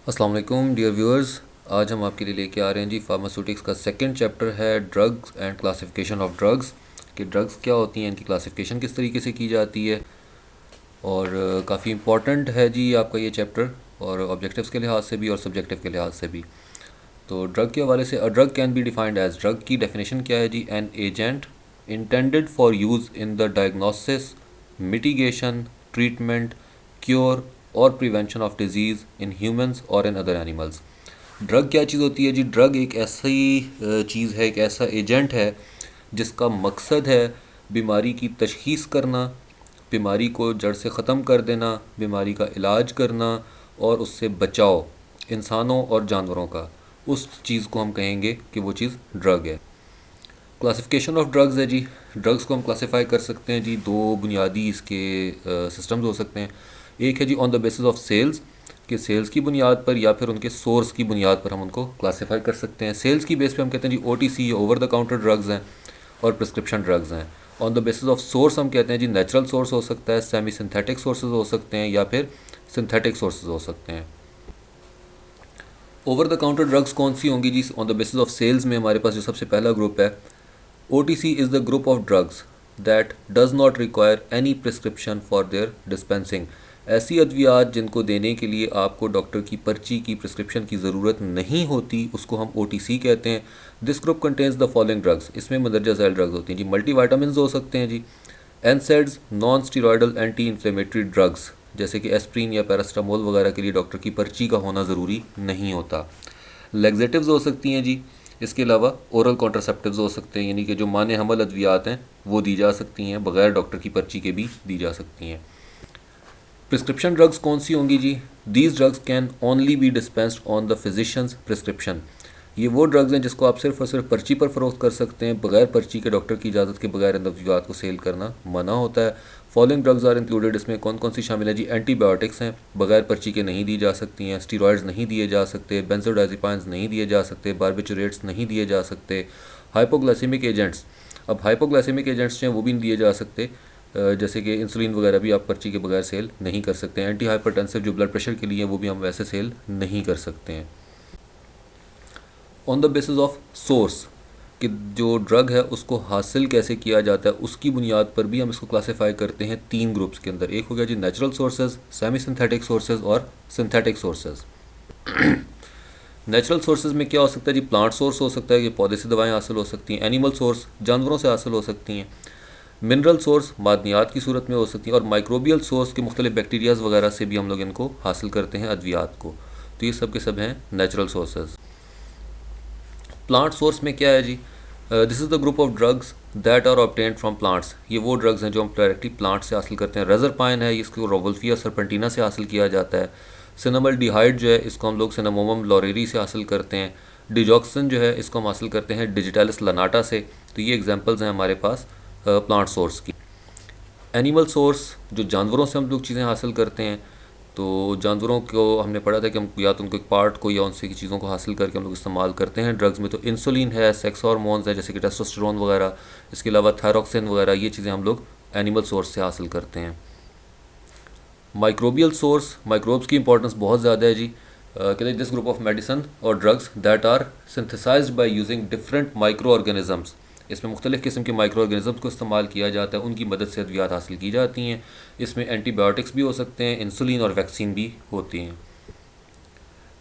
अस्सलाम वालेकुम dear viewers. आज हम आपके लिए लेके आ रहे हैं जी फार्मास्यूटिक्स का सेकंड चैप्टर है drugs and classification of drugs. कि ड्रग्स क्या होती हैं, इनकी क्लासिफिकेशन किस तरीके से की जाती है। और काफ़ी इम्पॉर्टेंट है जी आपका ये चैप्टर, और ऑब्जेक्टिव्स के लिहाज से भी और सब्जेक्टिव के लिहाज से भी। तो ड्रग के हवाले से, a drug can be defined as, drug की डेफिनेशन क्या है जी, an agent intended for use in the diagnosis, mitigation, treatment, cure और prevention of disease in humans और इन अदर एनिमल्स। ड्रग क्या चीज़ होती है जी? ड्रग एक ऐसी चीज़ है, एक ऐसा एजेंट है जिसका मकसद है बीमारी की तशख़ीस करना, बीमारी को जड़ से ख़त्म कर देना, बीमारी का इलाज करना और उससे बचाव इंसानों और जानवरों का। उस चीज़ को हम कहेंगे कि वो चीज़ ड्रग है। क्लासिफिकेशन ऑफ ड्रग्स है जी। ड्रग्स को हम क्लासिफाई कर सकते हैं जी, दो बुनियादी इसके सिस्टम्स हो सकते हैं। एक है जी on the basis of sales, कि सेल्स की बुनियाद पर या फिर उनके सोर्स की बुनियाद पर हम उनको क्लासिफाई कर सकते हैं। सेल्स की बेस पे हम कहते हैं जी OTC, over the counter drugs हैं और प्रिस्क्रिप्शन ड्रग्स हैं। On the basis of source हम कहते हैं जी नेचुरल सोर्स हो सकता है, सेमी सिंथेटिक सोर्सेज हो सकते हैं या फिर सिंथेटिक सोर्सेज हो सकते हैं। ओवर द काउंटर ड्रग्स कौन सी होंगी जी? On the basis of sales में हमारे पास जो सबसे पहला ग्रुप है, OTC is the group of drugs that does not require any prescription for their dispensing। ऐसी अद्वियात जिनको देने के लिए आपको डॉक्टर की पर्ची की प्रिस्क्रिप्शन की ज़रूरत नहीं होती, उसको हम OTC कहते हैं। This group contains the following drugs, इसमें मंदरजा झैल ड्रग्स होती हैं जी। मल्टीवाइटामिन हो सकते हैं जी, NSAIDs non steroidal anti inflammatory drugs जैसे कि एस्प्रिन या पैरास्टामोल वगैरह के लिए डॉक्टर की पर्ची का होना ज़रूरी नहीं होता। लेग्जेटिव्स हो सकती हैं जी। इसके अलावा ओरल कॉन्ट्रासेप्टिव्स हो सकते हैं, यानी कि जो माने हमल अद्वियात हैं वो दी जा सकती हैं, बगैर डॉक्टर की पर्ची के भी दी जा सकती हैं। प्रिस्क्रिप्शन ड्रग्स कौन सी होंगी जी? These drugs can only be dispensed on the physician's prescription. ये वो ड्रग्स हैं जिसको आप सिर्फ और सिर्फ पर्ची पर फ़रोख्त कर सकते हैं, बगैर पर्ची के डॉक्टर की इजाज़त के बगैर इन अद्वियात को सेल करना मना होता है। फॉलोइंग ड्रग्स आर इंक्लूडेड, इसमें कौन कौन सी शामिल है जी? एंटीबायोटिक्स हैं, बगैर पर्ची के नहीं दी जा सकती हैं। स्टीरॉयड्स नहीं दिए जा सकते, बेंजोडाइज़ेपाइंस नहीं दिए जा सकते, बारबिचुरेट्स नहीं दिए जा सकते। हाइपोग्लाइसेमिक एजेंट्स, अब हाइपोग्लाइसेमिक एजेंट्स हैं वो भी नहीं दिए जा सकते, जैसे कि इंसुलिन वगैरह भी आप पर्ची के बगैर सेल नहीं कर सकते। एंटी हाइपरटेंसिव जो ब्लड प्रेशर के लिए वो भी हम वैसे सेल नहीं कर सकते हैं। On the basis of source, कि जो ड्रग है उसको हासिल कैसे किया जाता है, उसकी बुनियाद पर भी हम इसको क्लासिफाई करते हैं तीन ग्रुप्स के अंदर। एक हो गया जी natural sources, semi synthetic sources और सिंथेटिक सोर्सेज। नेचुरल सोर्सेज में क्या हो सकता है जी? प्लांट सोर्स हो सकता है कि पौधे से दवाएं हासिल हो सकती हैं। एनिमल सोर्स, जानवरों से हासिल हो सकती हैं। मिनरल सोर्स, मादनियात की सूरत में हो सकती हैं। और माइक्रोबियल सोर्स के मुख्तलिफ बैक्टीरियाज वगैरह से भी हम लोग इनको हासिल करते हैं अद्वियात को। तो ये सब के सब हैं नेचुरल सोर्सेज। प्लांट सोर्स में क्या है जी? This is the group of drugs that are obtained from plants. ये वो ड्रग्स हैं जो हम डायरेक्टली प्लांट से हासिल करते हैं। रेजरपाइन है, इसको रोवल्फिया सरपेंटिना से हासिल किया जाता है। सिनेमल डिहाइड जो है इसको हम लोग सिनेमोमम लॉरेरी से हासिल करते हैं। डिजॉक्सिन जो है इसको हम हासिल करते हैं डिजिटालिस लनाटा से। तो ये एग्जांपल्स हैं हमारे पास प्लांट सोर्स की। एनिमल सोर्स, जो जानवरों से हम लोग चीज़ें हासिल करते हैं, तो जानवरों को हमने पढ़ा था कि हम या तो उनको एक पार्ट को या उनसे की चीज़ों को हासिल करके हम लोग इस्तेमाल करते हैं ड्रग्स में। तो इंसुलिन है, सेक्स हार्मोन्स है जैसे कि टेस्टोस्टेरोन वगैरह, इसके अलावा थायरॉक्सिन वगैरह, ये चीज़ें हम लोग एनिमल सोर्स से हासिल करते हैं। माइक्रोबियल सोर्स, माइक्रोब्स की इंपॉर्टेंस बहुत ज़्यादा है जी। कहते हैं दिस ग्रुप ऑफ मेडिसन और drugs that are synthesized by using different micro organisms. इसमें मुख्तलिफ़ किस्म के माइक्रो ऑर्गेनिजम्स को इस्तेमाल किया जाता है, उनकी मदद से अद्वियात हासिल की जाती हैं। इसमें एंटीबायोटिक्स भी हो सकते हैं, इंसुलिन और वैक्सीन भी होती हैं।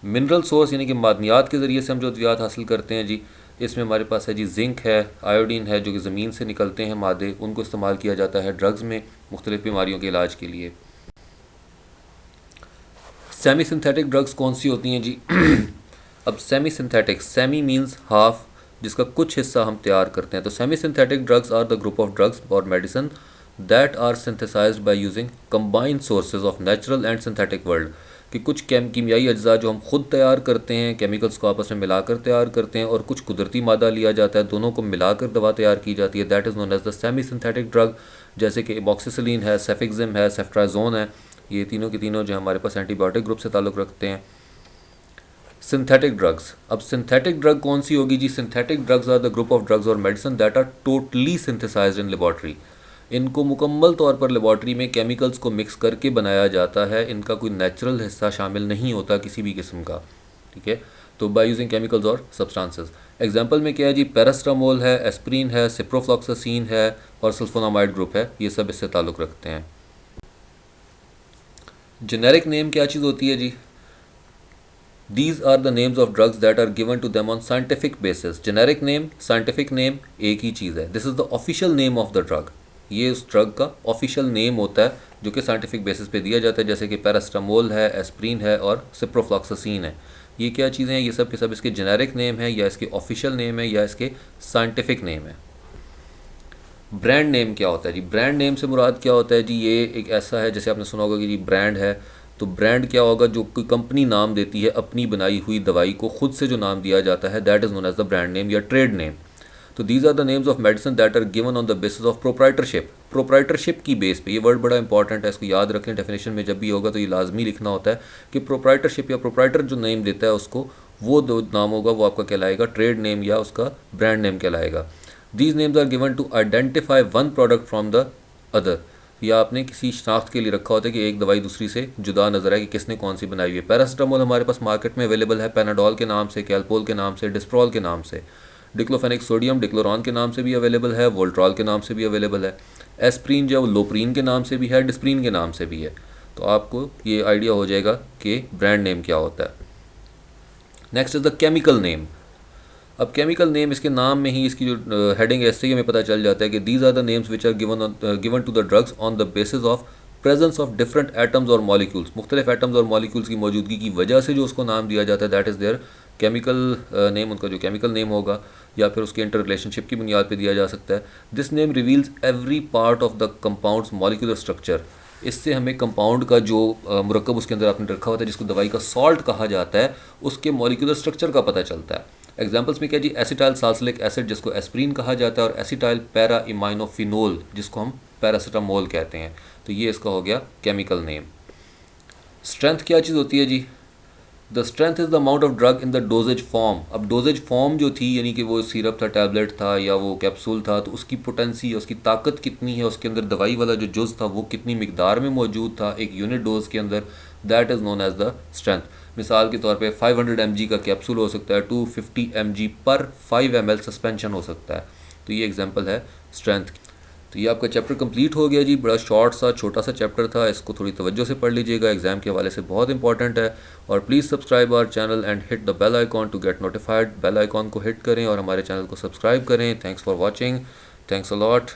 मिनरल सोर्स यानी कि मादनियात के ज़रिए से हम जो अद्वियात हासिल करते हैं जी, इसमें हमारे पास है जी जिंक है, आयोडीन है, जो कि ज़मीन से निकलते हैं मादे, उनको इस्तेमाल किया जाता है ड्रग्स में मुख्तलिफ़ बीमारियों के इलाज के लिए। सेमी सिंथेटिक ड्रग्स कौन सी होती हैं जी? अब semi synthetic, semi means half, जिसका कुछ हिस्सा हम तैयार करते हैं। तो semi synthetic drugs are the group of drugs और medicine that are synthesized by using combined sources of natural and synthetic world. कि कुछ कीमियाई अज्जा जो हम खुद तैयार करते हैं, केमिकल्स को आपस में मिलाकर तैयार करते हैं, और कुछ कुदरती मादा लिया जाता है, दोनों को मिलाकर दवा तैयार की जाती है। That is known as the semi synthetic drug. जैसे कि एमॉक्सिसिलिन है, सेफिक्सिम है, सेफ्ट्राजोन है, ये तीनों के तीनों जो हमारे पास एंटीबायोटिक ग्रुप से ताल्लुक़ रखते हैं। सिंथेटिक ड्रग्स, अब सिंथेटिक ड्रग कौन सी होगी जी? Synthetic drugs are the group of drugs और medicine that are totally synthesized in laboratory. इनको मुकम्मल तौर पर लेबॉर्ट्री में केमिकल्स को मिक्स करके बनाया जाता है, इनका कोई नेचुरल हिस्सा शामिल नहीं होता किसी भी किस्म का, ठीक है। तो बाय यूजिंग केमिकल्स और सब्सटेंसेस, एग्जांपल में क्या है जी, पैरास्टामोल है, एस्प्रिन है, सिप्रोफ्लॉक्सासिन है और सल्फोनामाइड ग्रुप है, ये सब इससे ताल्लुक़ रखते हैं। जेनेरिक नेम क्या चीज़ होती है जी? These are the names of drugs that are given to them on scientific basis. Generic name, scientific name एक ही चीज़ है. This is the official name of the drug. ये उस ड्रग का ऑफिशियल नेम होता है जो कि साइंटिफिक बेसिस पे दिया जाता है, जैसे कि पैरास्टामोल है, एस्प्रिन है और सिप्रोफ्लॉक्सासिन है। ये क्या चीज़ें हैं? ये सब के सब इसके जेनेरिक नेम है या इसके ऑफिशियल नेम है या इसके साइंटिफिक नेम है। ब्रांड नेम क्या होता है जी? ब्रांड नेम से मुराद क्या होता है जी? ये एक ऐसा है, जैसे आपने सुना होगा कि जी ब्रांड है, तो ब्रांड क्या होगा? जो कोई कंपनी नाम देती है अपनी बनाई हुई दवाई को, खुद से जो नाम दिया जाता है, that is known as the brand name या ट्रेड नेम। तो these are the names of medicine that are given on the basis of proprietorship. Proprietorship की बेस पे, ये वर्ड बड़ा इंपॉर्टेंट है, इसको याद रख लें, डेफिनेशन में जब भी होगा तो ये लाजमी लिखना होता है कि प्रोप्राइटरशिप या प्रोप्राइटर जो नेम देता है उसको, वो दो नाम होगा, वो आपका कहलाएगा ट्रेड नेम या उसका ब्रांड नेम कहलाएगा। These names are given to identify one product from the other, या आपने किसी शनाख्त के लिए रखा होता है कि एक दवाई दूसरी से जुदा नजर आए कि किसने कौन सी बनाई हुई है। पैरासीटामोल हमारे पास मार्केट में अवेलेबल है पैनाडोल के नाम से, कैलपोल के नाम से, डिस्प्रोल के नाम से। डिक्लोफेनिक सोडियम डिक्लोरॉन के नाम से भी अवेलेबल है, वोल्ट्रॉल के नाम से भी अवेलेबल है। एस्प्रीन जो लोप्रीन के नाम से भी है, डिस्प्रीन के नाम से भी है। तो आपको ये आइडिया हो जाएगा कि ब्रांड नेम क्या होता है। Next is the chemical name. अब केमिकल नेम, इसके नाम में ही इसकी जो हेडिंग है इससे ही हमें पता चल जाता है कि these are the names which are given to the drugs on the basis of presence of different atoms और मॉलिक्यूल्स। मुख्तलिफ एटम्स और मॉलिक्यूल्स की मौजूदगी की वजह से जो उसको नाम दिया जाता है, that is there chemical name, उनका जो केमिकल नेम होगा, या फिर उसके इंटर रिलेशनशिप की बुनियाद पर दिया जा सकता है। This name reveals every part of the compounds molecular structure. इससे हमें कंपाउंड का जो मुरक्कब उसके अंदर आपने रखा होता है, जिसको दवाई का सॉल्ट कहा जाता है, उसके मॉलिक्यूलर स्ट्रक्चर का पता चलता है। एग्जाम्पल्स में क्या जी, एसिटाइल साल्सिलिक एसिड जिसको एस्प्रीन कहा जाता है, और एसिटाइल पैरा इमाइनोफिनोल जिसको हम पैरासीटामोल कहते हैं। तो ये इसका हो गया केमिकल नेम। स्ट्रेंथ क्या चीज़ होती है जी? The strength is the amount of drug in the dosage form. अब डोजेज फॉर्म जो थी, यानी कि वो सिरप था, टैबलेट था या वो कैप्सूल था, तो उसकी पोटेंसी, उसकी ताकत कितनी है, उसके अंदर दवाई वाला जो जुज़ था वो कितनी मिकदार में मौजूद था एक यूनिट डोज के अंदर, that is known as the strength. मिसाल के तौर पे 500 mg का कैप्सूल हो सकता है, 250 mg पर 5 ml सस्पेंशन हो सकता है। तो ये एग्जांपल है स्ट्रेंथ। तो ये आपका चैप्टर कंप्लीट हो गया जी। बड़ा शॉर्ट सा छोटा सा चैप्टर था, इसको थोड़ी तवज्जो से पढ़ लीजिएगा, एग्जाम के हवाले से बहुत इंपॉर्टेंट है। और please subscribe our channel and hit the bell icon to get notified. Bell icon को हिट करें और हमारे चैनल को सब्सक्राइब करें। Thanks for watching, thanks a lot.